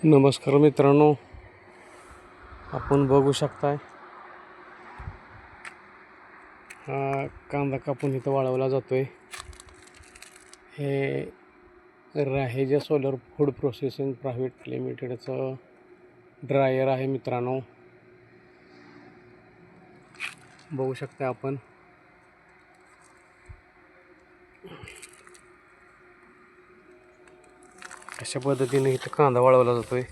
नमस्कार मित्रांनो, आपण बघू शकताय हा कांदा कापून इथं वाळवला जातोय। हे Raheja solar food processing private लिमिटेडचं ड्रायर आहे मित्रांनो, बघू शकता आपण। अशा पद्धतीने इथं कांदा वाळवला जातोय।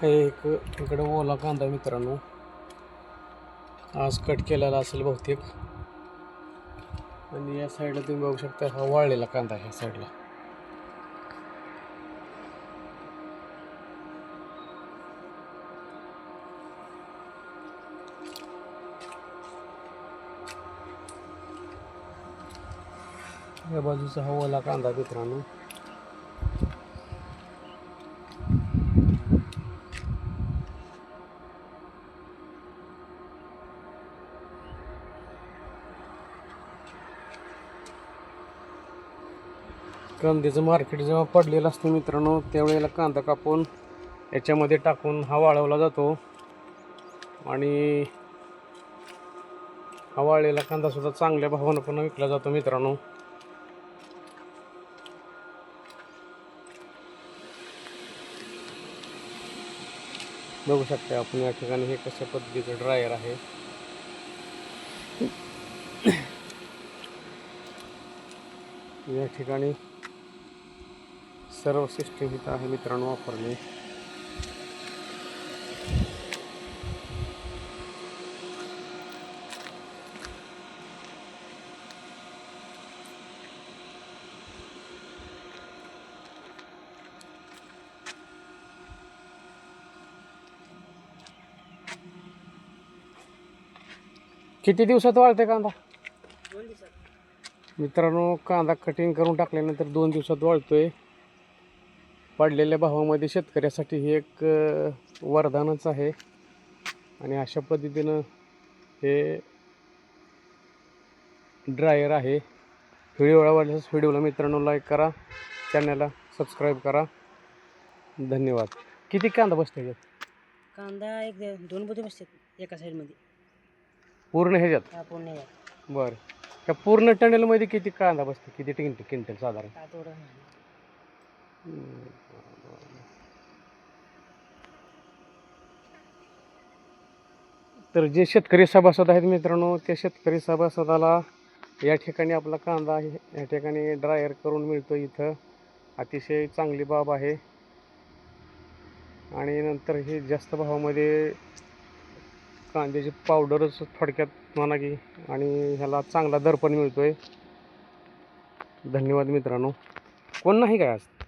हे एक इकडे ओला कांदा मित्रांनो, आज कट केलेला असेल बहुतेक। आणि या साईडला तुम्ही बघू शकता हा वाळलेला कांदा ह्या साईडला। या बाजूचा हा ओला कांदा मित्रांनो। कांद्याचं मार्केट जेव्हा पडलेलं असतं मित्रांनो, त्यावेळेला कांदा कापून याच्यामध्ये टाकून हा वाळवला जातो। आणि हा वाळलेला कांदा सुद्धा चांगल्या भावानं पण विकला जातो मित्रांनो। बघू शकता आपण या ठिकाणी हे कशा पद्धतीचं ड्रायर आहे। या ठिकाणी सर्व सिस्टीम इथं आहे मित्रांनो वापरली। किती दिवसात वाळते कांदा? 2 दिवसात मित्रांनो, कांदा कटिंग करून टाकल्यानंतर 2 दिवसात वाळतोय। पडलेल्या भावामध्ये शेतकऱ्यासाठी हे एक वरदानच आहे। आणि अशा पद्धतीनं हे ड्रायर आहे। व्हिडिओ आवडल्यास व्हिडिओला मित्रांनो लाईक करा, चॅनलला सबस्क्राईब करा। धन्यवाद। किती कांदा बसते ह्याच्यात? कांदा एक 2 पोते बसतात एका साईडमध्ये। पूर्ण ह्याच्यात? हा पूर्ण आहे। बरं, त्या पूर्ण टनेलमध्ये किती कांदा बसते? किती क्विंटल साधारण? काय तेवढं नाही। तर जे शेतकरी सभासद आहेत मित्रांनो, त्या शेतकरी सभासदाला या ठिकाणी आपला कांदा या ठिकाणी ड्रायर करून मिळतो। इथं अतिशय चांगली बाब आहे। आणि नंतर हे जास्त भावामध्ये कांद्याची पावडरच थोडक्यात म्हणा की, आणि ह्याला चांगला दर पण मिळतोय। धन्यवाद मित्रांनो। कोण नाही काय आज?